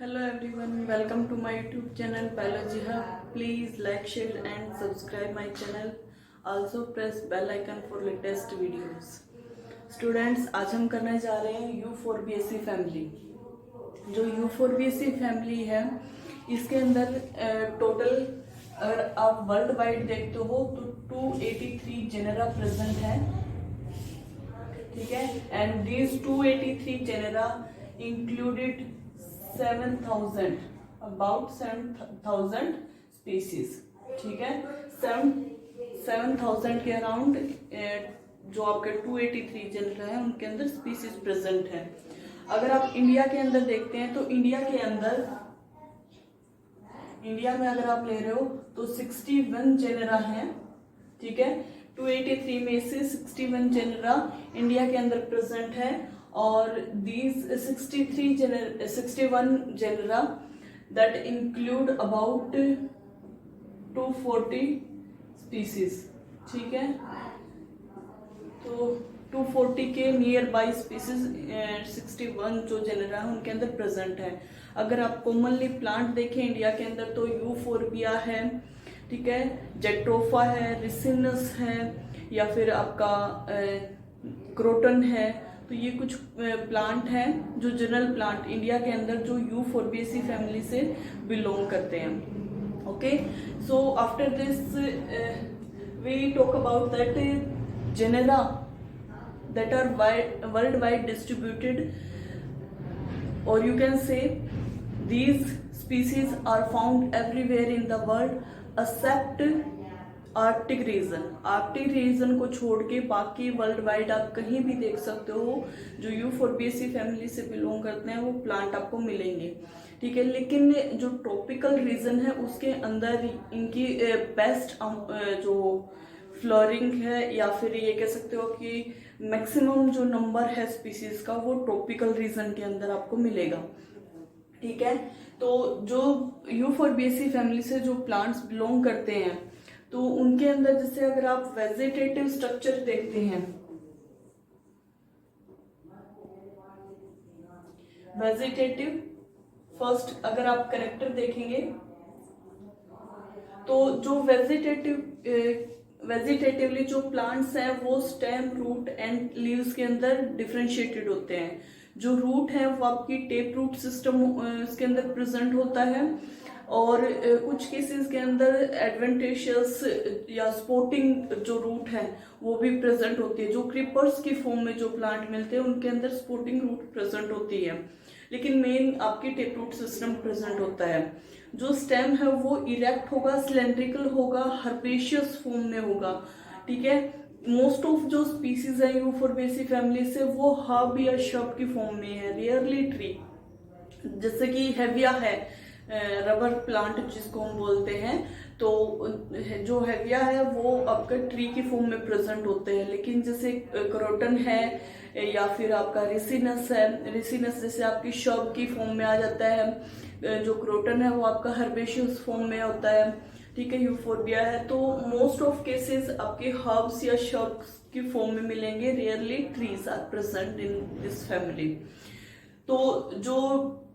Hello everyone, welcome to my YouTube channel Biology Hub. Please like, share and subscribe my channel. Also press bell icon for latest videos. Students, आज हम करने जा रहे हैं U4BSc family. जो U4BSc family है इसके अंदर टोटल अगर आप वर्ल्ड वाइड देखते हो तो 283 जेनेरा प्रेजेंट है, ठीक है। And these 283 genera included 7,000 about 7,000 species, ठीक है। 7,000 के अराउंड जो आपके 283 जेनेरा है उनके अंदर स्पीसीज प्रेजेंट है। अगर आप इंडिया के अंदर देखते हैं तो इंडिया में अगर आप ले रहे हो तो 61 जेनेरा है, ठीक है। 283 में से 61 जेनेरा इंडिया के अंदर प्रेजेंट है और these 61 genera that include about 240 species, ठीक है। तो 240 के नियर बाई स्पीसीज 61 जो जेनेरा है उनके अंदर प्रेजेंट है। अगर आप कॉमनली प्लांट देखें इंडिया के अंदर तो यूफोर्बिया है, ठीक है, जेट्रोफा है, रिसिनस है या फिर आपका क्रोटन है। तो ये कुछ प्लांट हैं जो जनरल प्लांट इंडिया के अंदर जो यूफोर्बिएसी फैमिली से बिलोंग करते हैं। Okay, so after this we talk about that genera that are worldwide distributed, or you can say these species are found everywhere in the world except Arctic region. Arctic region को छोड़ के बाकी world wide आप कहीं भी देख सकते हो जो यूफोर्बिएसी फैमिली से बिलोंग करते हैं वो प्लांट आपको मिलेंगे, ठीक है। लेकिन जो ट्रॉपिकल रीजन है उसके अंदर इनकी बेस्ट जो फ्लोरिंग है या फिर ये कह सकते हो कि मैक्सिमम जो नंबर है स्पीसीज का वो ट्रॉपिकल रीजन के अंदर आपको मिलेगा, ठीक है। तो जो यूफोर्बिएसी फैमिली से जो प्लांट्स बिलोंग करते हैं तो उनके अंदर जैसे अगर आप वेजिटेटिव स्ट्रक्चर देखते हैं, वेजिटेटिव फर्स्ट अगर आप कैरेक्टर देखेंगे तो जो वेजिटेटिवली जो प्लांट्स हैं वो स्टेम, रूट एंड लीव्स के अंदर डिफरेंशिएटेड होते हैं। जो रूट है वो आपकी टेप रूट सिस्टम इसके अंदर प्रेजेंट होता है और कुछ केसेस के अंदर एडवेंटेशियस या स्पोर्टिंग जो रूट है वो भी प्रेजेंट होती है। जो क्रीपर्स की फॉर्म में जो प्लांट मिलते हैं उनके अंदर स्पोर्टिंग रूट प्रेजेंट होती है, लेकिन मेन आपकी टेप रूट सिस्टम प्रेजेंट होता है। जो स्टेम है वो इरेक्ट होगा, सिलेंड्रिकल होगा, हर्बेशियस फॉर्म में होगा, ठीक है। मोस्ट ऑफ जो स्पीसीज है यूफोर्बिएसी फैमिली से वो हर्ब या शब की फॉर्म में है, रियरली ट्री। जैसे कि हेविया है, रबर प्लांट जिसको हम बोलते हैं, तो जो हेविया है वो आपका ट्री की फॉर्म में प्रेजेंट होते हैं। लेकिन जैसे क्रोटन है या फिर आपका रिसिनस है, रिसिनस जैसे आपकी शब की फॉर्म में आ जाता है, जो क्रोटन है वो आपका हर्बेशियस फॉर्म में होता है, ठीक है। यूफोर्बिया है तो मोस्ट ऑफ केसेस आपके हर्ब्स या शब्स की फॉर्म में मिलेंगे, rarely trees are present in this family. तो जो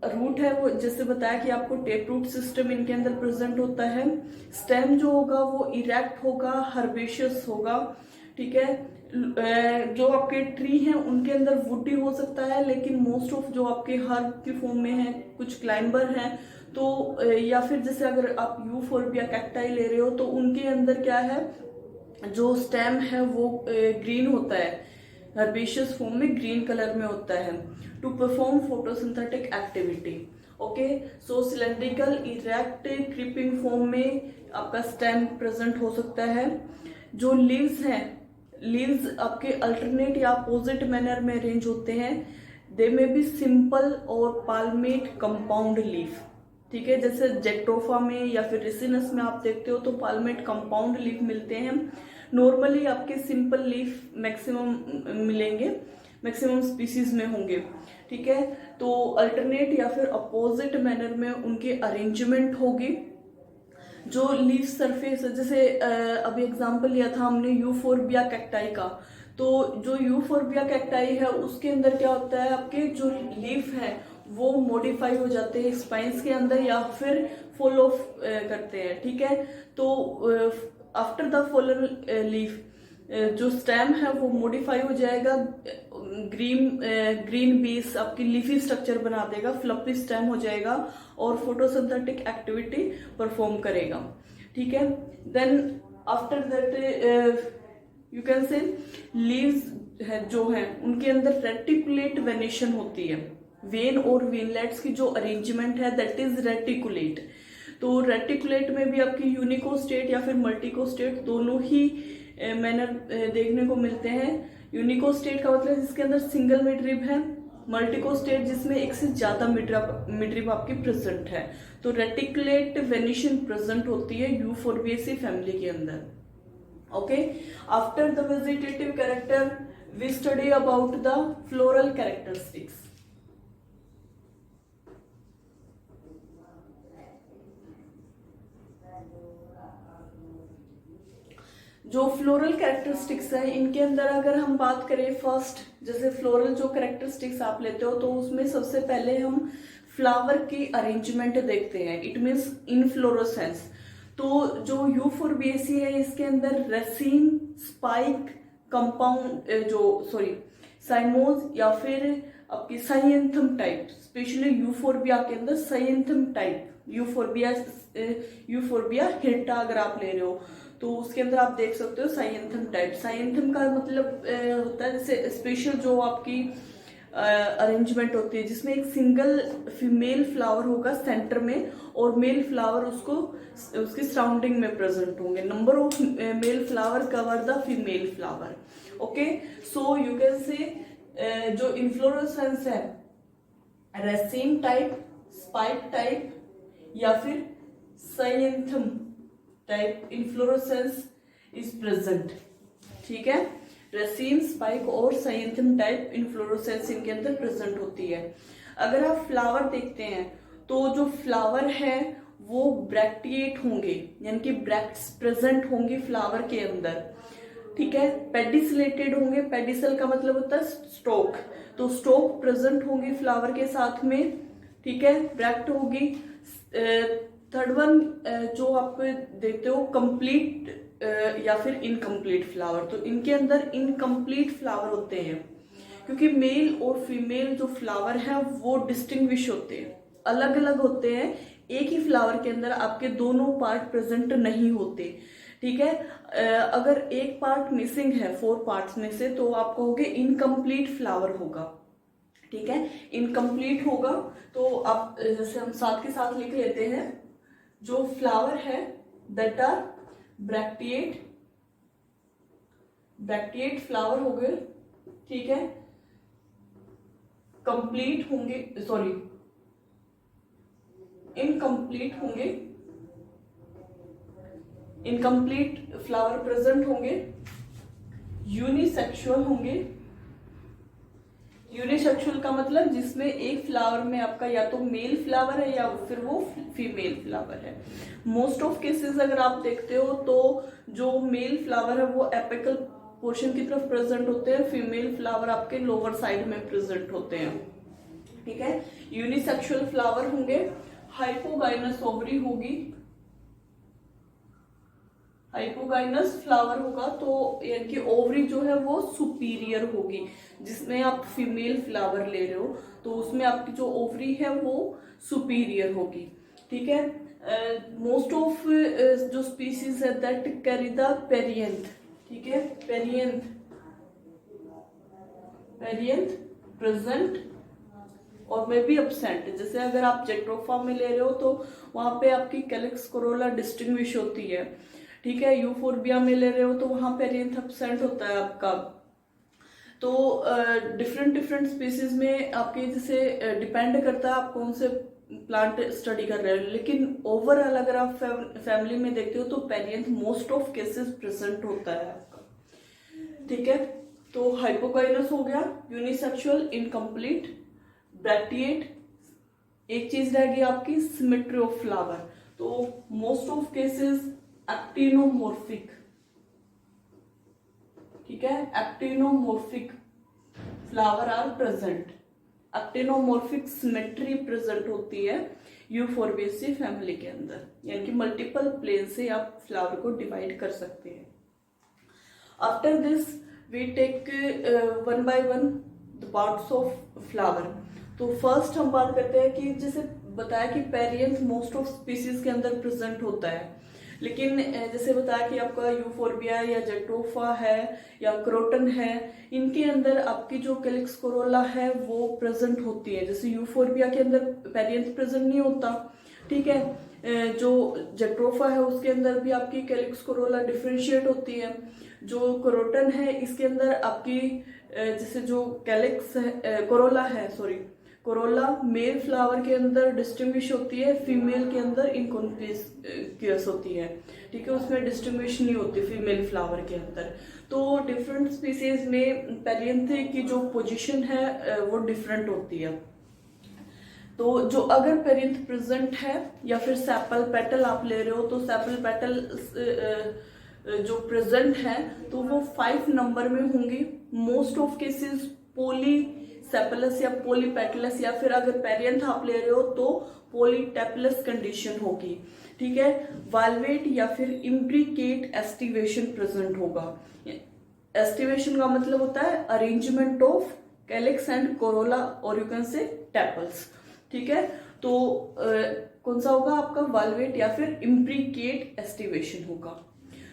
रूट है वो जैसे बताया कि आपको टेप रूट सिस्टम इनके अंदर प्रेजेंट होता है। स्टेम जो होगा वो इरेक्ट होगा, हर्बेशियस होगा, ठीक है। जो आपके ट्री हैं उनके अंदर वुडी हो सकता है, लेकिन मोस्ट ऑफ जो आपके हर्ब की फॉर्म में है, कुछ क्लाइंबर हैं तो या फिर जैसे अगर आप यूफोर्बिया कैक्टाई ले रहे हो तो उनके अंदर क्या है, जो स्टेम है वो ग्रीन होता है, हर्बेशियस फॉर्म में ग्रीन कलर में होता है, to perform photosynthetic activity. Okay, so cylindrical erect creeping form में आपका स्टेम प्रेजेंट हो सकता है। जो लीव्स हैं, लीव्स आपके अल्टरनेट या अपोजिट मैनर में अरेंज होते हैं। दे में बी सिंपल और पाल्मेट कंपाउंड लीफ, ठीक है। जैसे जेट्रोफा में या फिर रिसिनस में आप देखते हो तो पाल्मेट कंपाउंड लीफ मिलते हैं। नॉर्मली आपके सिंपल लीफ मैक्सिमम मिलेंगे, मैक्सिमम स्पीसीज में होंगे, ठीक है। तो अल्टरनेट या फिर अपोजिट मैनर में उनके अरेंजमेंट होगी। जो लीफ सरफेस जैसे अभी एग्जांपल लिया था हमने यूफोर्बिया कैक्टाई का, तो जो यूफोर्बिया कैक्टाई है उसके अंदर क्या होता है, आपके जो लीफ है वो मॉडिफाई हो जाते हैं स्पाइंस के अंदर या फिर फॉल ऑफ करते हैं, ठीक है। तो आफ्टर द फॉलन लीफ जो स्टेम है वो मॉडिफाई हो जाएगा, ग्रीन बेस आपकी लीफी स्ट्रक्चर बना देगा, फ्लफी स्टेम हो जाएगा और फोटोसिंथेटिक एक्टिविटी परफॉर्म करेगा, ठीक है। Then after that you can say leaves है जो है उनके अंदर रेटिकुलेट वेनेशन होती है। वेन और वेनलेट्स की जो अरेंजमेंट है दैट इज रेटिकुलेट। तो रेटिकुलेट में भी आपकी यूनिकोस्टेट या फिर मल्टीकोस्टेट दोनों ही मैनर देखने को मिलते हैं। यूनिकोस्टेट का मतलब जिसके अंदर सिंगल मिडरिब है, मल्टीकोस्टेट जिसमें एक से ज्यादा मिडरिब आपकी प्रेजेंट है। तो रेटिकुलेट वेनिशन प्रेजेंट होती है यूफोर्बिएसी फैमिली के अंदर। Okay, after the vegetative character we study about the floral characteristics. जो फ्लोरल कैरेक्टरिस्टिक्स है इनके अंदर अगर हम बात करें, फर्स्ट जैसे फ्लोरल जो कैरेक्टरिस्टिक्स आप लेते हो तो उसमें सबसे पहले हम फ्लावर की अरेंजमेंट देखते हैं, इट मीन्स इनफ्लोरोसेंस। तो जो यूफोर्बिएसी है इसके अंदर रेसिन, स्पाइक, कंपाउंड साइमोज या फिर आपकी साइएंथम टाइप, स्पेशली यूफोर्बिया के अंदर साइएंथम टाइप, यूफोर्बिया हिर्टा अगर आप ले रहे हो तो उसके अंदर आप देख सकते हो साइएंथम टाइप। साइएंथम का मतलब होता है जैसे स्पेशल जो आपकी अरेंजमेंट होती है जिसमें एक सिंगल फीमेल फ्लावर होगा सेंटर में और मेल फ्लावर उसको उसकी सराउंडिंग में प्रेजेंट होंगे। Number of male flower cover the female flower. Okay, so you can से जो इन्फ्लोरेसेंस है रेसिन टाइप, स्पाइक टाइप या फिर साइएंथम टाइप इन्फ्लोरेसेंस इज प्रेजेंट, ठीक है। रेसिन, स्पाइक और साइएंथम टाइप इन्फ्लोरेसेंस इनके अंदर प्रेजेंट होती है। अगर आप फ्लावर देखते हैं तो जो फ्लावर है वो ब्रैक्टिएट होंगे, यानी कि ब्रैक्ट्स प्रेजेंट होंगे फ्लावर के अंदर, ठीक है। पेडिसलेटेड होंगे, पेडिसल का मतलब होता है स्टोक, तो स्टोक प्रेजेंट होंगे फ्लावर के साथ में, ठीक है। ब्रैक्ट होगी। थर्ड वन जो आप देखते हो कंप्लीट या फिर इनकम्प्लीट फ्लावर, तो इनके अंदर इनकम्प्लीट फ्लावर होते हैं क्योंकि मेल और फीमेल जो फ्लावर है वो डिस्टिंग्विश होते हैं, अलग अलग होते हैं। एक ही फ्लावर के अंदर आपके दोनों पार्ट प्रेजेंट नहीं होते, ठीक है। अगर एक पार्ट मिसिंग है 4 पार्ट्स में से तो आप कहोगे इनकम्प्लीट फ्लावर होगा, ठीक है। इनकम्प्लीट होगा तो आप जैसे हम साथ के साथ लिख लेते हैं, जो फ्लावर है दैट आर ब्रैक्टिएट फ्लावर हो गए, ठीक है। कंप्लीट होंगे, सॉरी इनकम्प्लीट होंगे, इनकम्प्लीट फ्लावर प्रेजेंट होंगे। यूनिसेक्सुअल होंगे। यूनिसेक्सुअल का मतलब जिसमें एक फ्लावर में आपका या तो मेल फ्लावर है या फिर वो फीमेल फ्लावर है। मोस्ट ऑफ केसेस अगर आप देखते हो तो जो मेल फ्लावर है वो एपिकल पोर्शन की तरफ प्रेजेंट होते हैं, फीमेल फ्लावर आपके लोअर साइड में प्रेजेंट होते हैं, ठीक है। यूनिसेक्सुअल फ्लावर होंगे। हाइपोगाइनस ओवरी होगी, हाइपोगाइनस फ्लावर होगा तो यानी कि ओवरी जो है वो सुपीरियर होगी, जिसमें आप फीमेल फ्लावर ले रहे हो तो उसमें आपकी जो ओवरी है वो सुपीरियर होगी, ठीक है। मोस्ट ऑफ जो स्पीसीज है दैट कैरी द पेरियंथ, ठीक है। पेरियंथ प्रेजेंट और मे बी एब्सेंट। जैसे अगर आप जेट्रोफा में ले रहे हो तो वहां पे आपकी कैलिक्स कोरोला डिस्टिंग्विश होती है, ठीक है। यूफोर्बिया में ले रहे हो तो वहां पेरियंथ एब्सेंट होता है आपका। तो डिफरेंट स्पीसीज में आपके जैसे डिपेंड करता है आप कौन से प्लांट स्टडी कर रहे हो, लेकिन ओवरऑल अगर आप फैमिली में देखते हो तो perianth most of cases present होता है आपका, ठीक है। तो हाइपोगाइनस हो गया, यूनिसेक्सुअल, इनकम्प्लीट, ब्रैक्टिएट। एक चीज रहेगी आपकी सिमेट्री ऑफ फ्लावर, तो मोस्ट ऑफ केसेस एक्टिनोमॉर्फिक, ठीक है। Actinomorphic flower are present. Actinomorphic symmetry present होती है यूफोर्बिएसी फैमिली के अंदर, यानी कि मल्टीपल प्लेन से आप फ्लावर को डिवाइड कर सकते हैं। After this we take one by one the parts of flower. तो फर्स्ट हम बात करते हैं कि जैसे बताया कि पेरियंथ मोस्ट ऑफ स्पीसीज के अंदर प्रेजेंट होता है, लेकिन जैसे बताया कि आपका यूफोर्बिया या जेट्रोफा है या क्रोटन है, इनके अंदर आपकी जो कैलिक्स कोरोला है वो प्रेजेंट होती है। जैसे यूफोर्बिया के अंदर पेरियंथ प्रेजेंट नहीं होता, ठीक है। जो जेट्रोफा है उसके अंदर भी आपकी कैलिक्स कोरोला डिफरेंशिएट होती है। जो क्रोटन है इसके अंदर आपकी जैसे जो कैलिक्स कोरोला है, सॉरी कोरोला मेल फ्लावर के अंदर डिस्टिंग्विश होती है, फीमेल के अंदर इनकॉन्स्पिकुअस होती है, ठीक है, उसमें डिस्टिंग्विश नहीं होती फीमेल फ्लावर के अंदर। तो डिफरेंट स्पीसीज में पेरियंथ की जो पोजीशन है वो डिफरेंट होती है। तो जो अगर पेरियंथ प्रेजेंट है या फिर सेपल पेटल आप ले रहे हो, तो सेपल पेटल जो प्रेजेंट है तो वो 5 नंबर में होंगी। मोस्ट ऑफ केसेस पोली सेपलस या पॉलीपेटलस, या फिर अगर पेरियंथ आप ले रहे हो तो पॉलीटेपलस कंडीशन होगी, ठीक है। वाल्वेट या फिर इम्ब्रिकेट एस्टिवेशन प्रेजेंट होगा। एस्टिवेशन का मतलब होता है arrangement of calyx and Corolla और यू कैन से टेपल्स, ठीक है। तो कौन सा होगा आपका वाल्वेट या फिर इम्ब्रिकेट एस्टिवेशन होगा।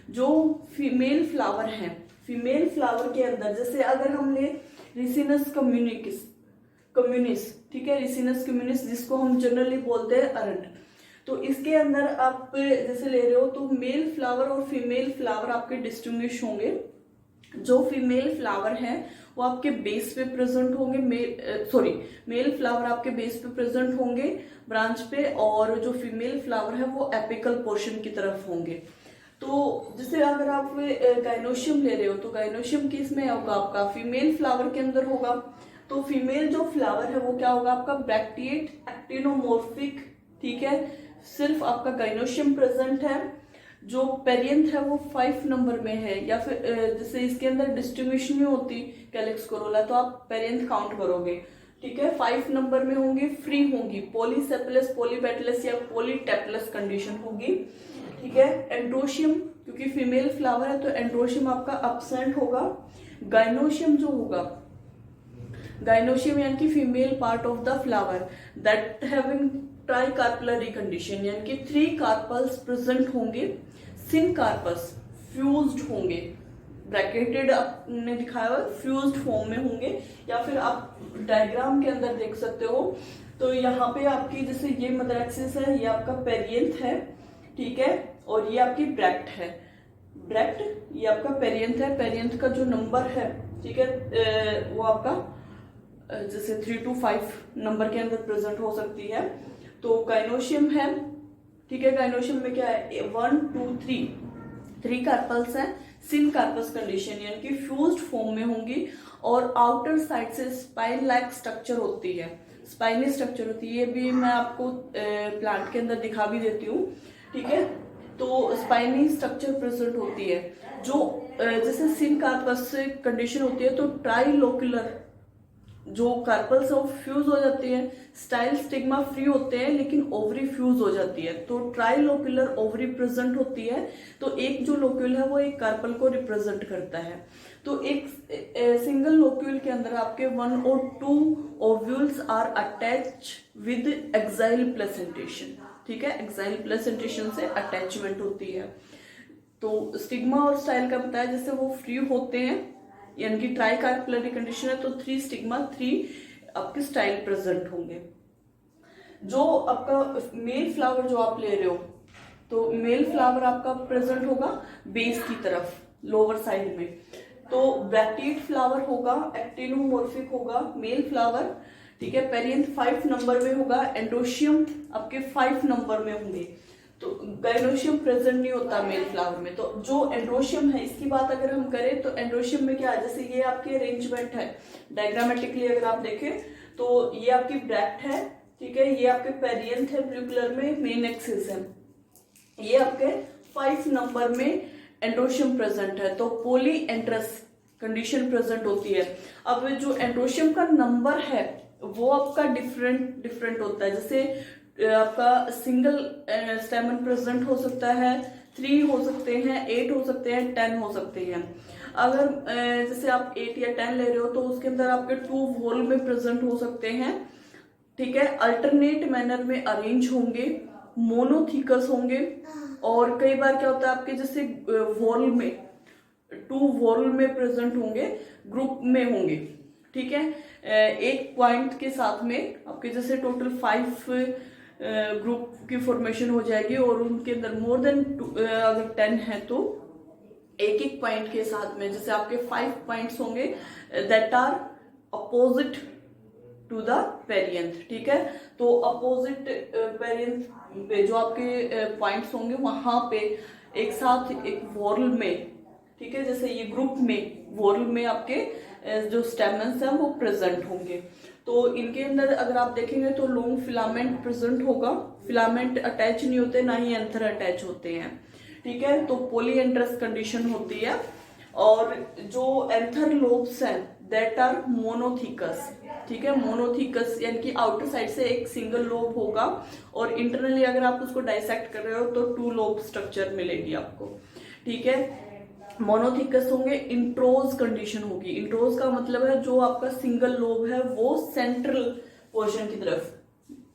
जो फीमेल फ्लावर है, फीमेल फ्लावर के अंदर जैसे अगर हम ले रिसिनस कम्युनिस, ठीक है, रिसिनस कम्युनिस जिसको हम जनरली बोलते हैं अरंड, तो इसके अंदर आप जैसे ले रहे हो तो मेल फ्लावर और फीमेल फ्लावर आपके डिस्टिंग्विश होंगे। जो फीमेल फ्लावर है वो आपके बेस पे प्रेजेंट होंगे, मेल फ्लावर आपके बेस पे प्रेजेंट होंगे ब्रांच पे, और जो फीमेल फ्लावर है वो एपिकल पोर्शन की तरफ होंगे। तो जैसे अगर आप गाइनोशियम ले रहे हो तो गाइनोशियम किस में होगा आपका फीमेल फ्लावर के अंदर होगा। तो फीमेल जो फ्लावर है वो क्या होगा आपका ब्रैक्टिएट एक्टिनोमॉर्फिक, ठीक है, सिर्फ आपका गाइनोशियम प्रेजेंट है। जो पेरियंथ है वो 5 नंबर में है, या फिर जैसे इसके अंदर डिस्ट्रीब्यूशन नहीं होती कैलिक्स कोरोला, तो आप पेरियंथ काउंट करोगे, ठीक है, 5 नंबर में होंगी, फ्री होंगी, पॉलीसेपलस, पॉलीपेटलस या पॉलीटेपलस कंडीशन होगी, ठीक है। एंड्रोशियम क्योंकि फीमेल फ्लावर है तो एंड्रोशियम आपका एब्सेंट होगा। गाइनोशियम जो होगा, गाइनोशियम यानी कि female part of the flower that having ट्राइकार्पलरी condition, यानी कि 3 कार्पल्स प्रेजेंट होंगे, सिन कार्पस फ्यूज्ड होंगे, ब्रैकेटेड आपने दिखाया हुआ फ्यूज्ड फॉर्म में होंगे, या फिर आप डायग्राम के अंदर देख सकते हो। तो यहाँ पे आपकी जैसे ये मदर एक्सिस है, ये आपका पेरियंथ है, ठीक है, और ये आपकी ब्रैक्ट है, ब्रैक्ट ये आपका पेरियंथ है। पेरियंथ का जो नंबर है, ठीक है, वो आपका जैसे 3 to 5 नंबर के अंदर प्रेजेंट हो सकती है। तो गाइनोशियम है, ठीक है, गाइनोशियम में क्या है 1 2 3 कार्पल्स है, सिन कार्पस कंडीशन यानी कि फ्यूज्ड फॉर्म में होंगी, और आउटर साइड से स्पाइन लाइक स्ट्रक्चर होती है, स्पाइनी स्ट्रक्चर होती है। ये भी मैं आपको प्लांट के अंदर दिखा भी देती हूँ, ठीक है। तो स्पाइनी स्ट्रक्चर प्रेजेंट होती है। जो जैसे सिन कार्पस कंडीशन होती है तो ट्राइलोक्युलर जो कार्पल्स है फ्यूज हो जाती है, स्टाइल स्टिग्मा फ्री होते हैं लेकिन ओवरी फ्यूज हो जाती है, तो ट्राइलोक्युलर ओवरी प्रेजेंट होती है। तो एक जो लोक्यूल है वो एक कार्पल को रिप्रेजेंट करता है। तो एक सिंगल लोक्यूल के अंदर आपके 1 or 2 ovules are attach with axile placentation, ठीक है, एक्साइल प्लेसेंटेशन से अटैचमेंट होती है। तो स्टिग्मा और स्टाइल का बताया जैसे वो फ्री होते हैं, यानी कि ट्राई कार्पलरी कंडीशन है तो 3 स्टिग्मा 3 आपके स्टाइल प्रेजेंट होंगे। जो आपका मेल फ्लावर जो आप ले रहे हो तो मेल फ्लावर आपका प्रेजेंट होगा बेस की तरफ लोअर साइड में, तो ब्रैक्टिएट फ्लावर होगा, एक्टिनोमॉर्फिक होगा मेल फ्लावर, ठीक है, पेरियंथ 5 नंबर में होगा, एंड्रोशियम आपके 5 नंबर में होंगे। तो गाइनोशियम प्रेजेंट नहीं होता मेल फ्लावर में। तो जो एंड्रोशियम है इसकी बात अगर हम करें तो एंड्रोशियम में क्या है, जैसे ये आपकी अरेंजमेंट है डायग्रामेटिकली अगर आप देखें तो ये आपकी ब्रैक्ट है, ठीक है, ये आपके पेरियंथ है ब्लू कलर में, मेन एक्सिस है, ये आपके 5 नंबर में एंड्रोशियम प्रेजेंट है, तो पॉली एंड्रस कंडीशन प्रेजेंट होती है। अब जो एंड्रोशियम का नंबर है वो आपका डिफरेंट डिफरेंट होता है। जैसे आपका सिंगल स्टेमन प्रेजेंट हो सकता है, 3 हो सकते हैं, 8 हो सकते हैं, 10 हो सकते हैं। अगर जैसे आप 8 या 10 ले रहे हो तो उसके अंदर आपके 2 वॉल में प्रेजेंट हो सकते हैं, ठीक है, अल्टरनेट मैनर में अरेंज होंगे, मोनोथिकस होंगे। और कई बार क्या होता है आपके जैसे वॉल में 2 वॉल में प्रेजेंट होंगे, ग्रुप में होंगे, ठीक है, एक पॉइंट के साथ में आपके जैसे टोटल 5 ग्रुप की फॉर्मेशन हो जाएगी और उनके अंदर मोर देन अगर 10 है तो एक एक पॉइंट के साथ में जैसे आपके 5 पॉइंट्स होंगे that are opposite to the variant, ठीक है। तो अपोजिट वेरिएंट पे जो आपके पॉइंट्स होंगे वहां पे एक साथ एक वॉर्ल में, ठीक है, जैसे ये ग्रुप में वॉर्ल में आपके जो स्टेमन्स हैं वो प्रेजेंट होंगे। तो इनके अंदर अगर आप देखेंगे तो लॉन्ग फिलामेंट प्रेजेंट होगा, फिलामेंट अटैच नहीं होते, ना ही एंथर अटैच होते हैं, ठीक है। तो पॉलीएंड्रस कंडीशन होती है। और जो एंथर लोब्स हैं दैट आर मोनोथिकस, ठीक है, मोनोथिकस यानी कि आउटर साइड से एक सिंगल लोब होगा और इंटरनली अगर आप उसको डाइसेक्ट कर रहे हो तो 2 लोब स्ट्रक्चर मिलेगी आपको, ठीक है। मोनोथिकस होंगे, इंट्रोज कंडीशन होगी। इंट्रोज का मतलब है जो आपका सिंगल लोब है वो सेंट्रल पोर्शन की तरफ,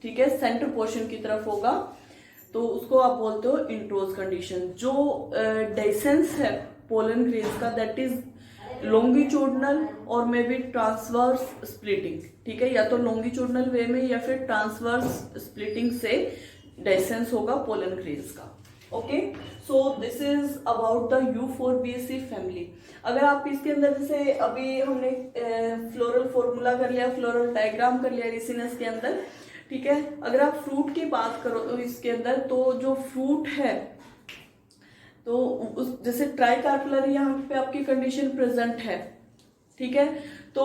ठीक है, सेंटर पोर्शन की तरफ होगा, तो उसको आप बोलते हो इंट्रोज कंडीशन। जो डेसेंस है पोलन ग्रेन्स का दैट इज लॉन्गिट्यूडनल और मे बी ट्रांसवर्स स्प्लिटिंग, ठीक है, या तो लॉन्गिट्यूडनल वे में या फिर ट्रांसवर्स स्प्लिटिंग से डेसेंस होगा पोलन ग्रेन्स का। Okay, so this is about the Euphorbiaceae family. अगर आप इसके अंदर जैसे अभी हमने फ्लोरल फॉर्मूला कर लिया, फ्लोरल डायग्राम कर लिया रिसिनस के अंदर, ठीक है। अगर आप फ्रूट की बात करो तो इसके अंदर तो जो फ्रूट है तो उस जैसे ट्राइकार्पुलर यहाँ पे आपकी कंडीशन प्रेजेंट है, ठीक है। तो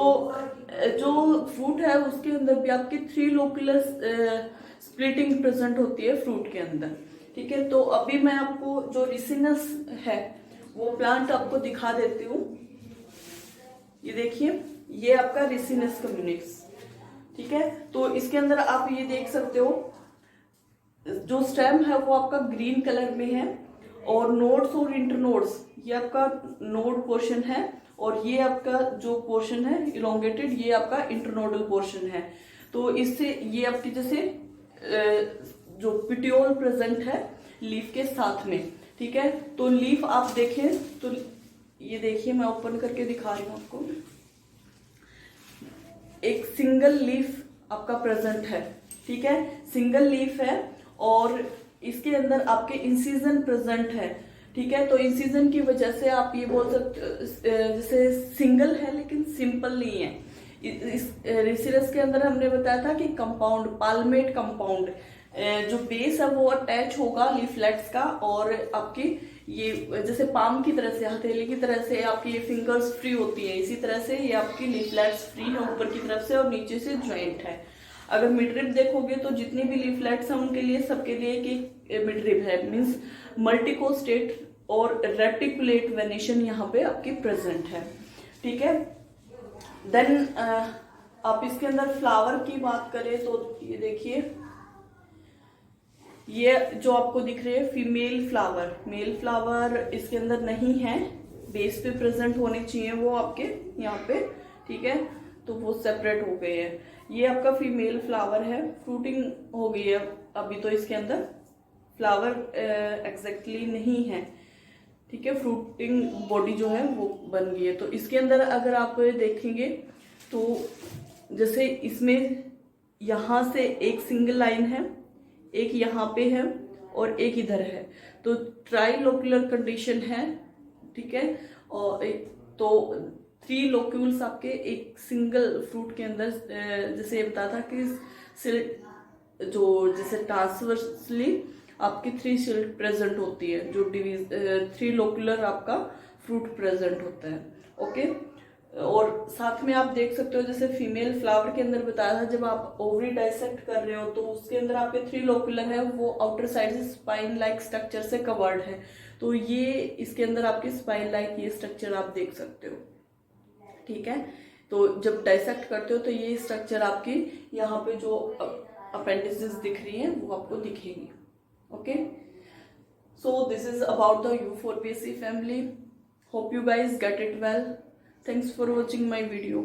जो फ्रूट है उसके अंदर भी आपकी 3 लोकुलर स्प्लिटिंग प्रेजेंट होती है फ्रूट के अंदर, ठीक है। तो अभी मैं आपको जो रिसिनस है वो प्लांट आपको दिखा देती हूँ। ये देखिए, ये आपका रिसिनस कम्युनिक्स, ठीक है। तो इसके अंदर आप ये देख सकते हो जो स्टेम है वो आपका ग्रीन कलर में है और नोड्स और इंटरनोड्स ये आपका नोड पोर्शन है और ये आपका जो पोर्शन है इलोंगेटेड ये आपका इंटरनोडल पोर्शन है। तो इससे ये आपकी जैसे जो पिटियोल प्रेजेंट है लीफ के साथ में, ठीक है। तो लीफ आप देखें तो ये देखिए, मैं ओपन करके दिखा रही हूँ आपको, एक सिंगल लीफ आपका प्रेजेंट है, ठीक है, सिंगल लीफ है और इसके अंदर आपके इंसिजन प्रेजेंट है, ठीक है। तो इंसिजन की वजह से आप ये बोल सकते जैसे सिंगल है लेकिन सिंपल नहीं है। इस रिसिनस के अंदर हमने बताया था कि कंपाउंड पाल्मेट कंपाउंड जो बेस है वो अटैच होगा लीफलेट्स का और आपकी ये जैसे पाम की तरह से, हथेली की तरह से आपकी ये फिंगर्स फ्री होती है, इसी तरह से ये आपकी लीफलेट्स फ्री है ऊपर की तरफ से और नीचे से ज्वाइंट है। अगर मिडरिप देखोगे तो जितनी भी लीफलेट्स हैं उनके लिए सबके लिए एक मिडरिप है, मीन्स मल्टीकोस्टेट और रेटिकुलेट वेनेशन यहाँ पे आपकी प्रेजेंट है, ठीक है। देन आप इसके अंदर फ्लावर की बात करें तो ये देखिए, ये जो आपको दिख रहे हैं फीमेल फ्लावर, मेल फ्लावर इसके अंदर नहीं है, बेस पे प्रेजेंट होने चाहिए वो आपके यहाँ पे, ठीक है। तो वो सेपरेट हो गए हैं। ये आपका फीमेल फ्लावर है, फ्रूटिंग हो गई है अभी तो इसके अंदर फ्लावर एग्जैक्टली नहीं है, ठीक है, फ्रूटिंग बॉडी जो है वो बन गई है। तो इसके अंदर अगर आप देखेंगे तो जैसे इसमें यहाँ से एक सिंगल लाइन है, एक यहाँ पे है और एक इधर है, तो ट्राइलोक्युलर कंडीशन है, ठीक है। और तो 3 लोक्यूल्स आपके एक सिंगल फ्रूट के अंदर जैसे ये बताया था कि जो जैसे ट्रांसवर्सली आपकी 3 सिल्ट प्रेजेंट होती है, जो 3 लोक्युलर आपका फ्रूट प्रेजेंट होता है, ओके। और साथ में आप देख सकते हो जैसे फीमेल फ्लावर के अंदर बताया था जब आप ओवरी डाइसेक्ट कर रहे हो तो उसके अंदर आपके 3 लोक्युलर है, वो आउटर साइड से स्पाइन लाइक स्ट्रक्चर से कवर्ड है। तो ये इसके अंदर आपके स्पाइन लाइक ये स्ट्रक्चर आप देख सकते हो, ठीक है। तो जब डाइसेक्ट करते हो तो ये स्ट्रक्चर आपकी यहाँ पे जो अपेंडिसेस दिख रही हैं वो आपको दिखेगी. Okay, so this is about the U4PSC family. Hope you guys get it well. Thanks for watching my video.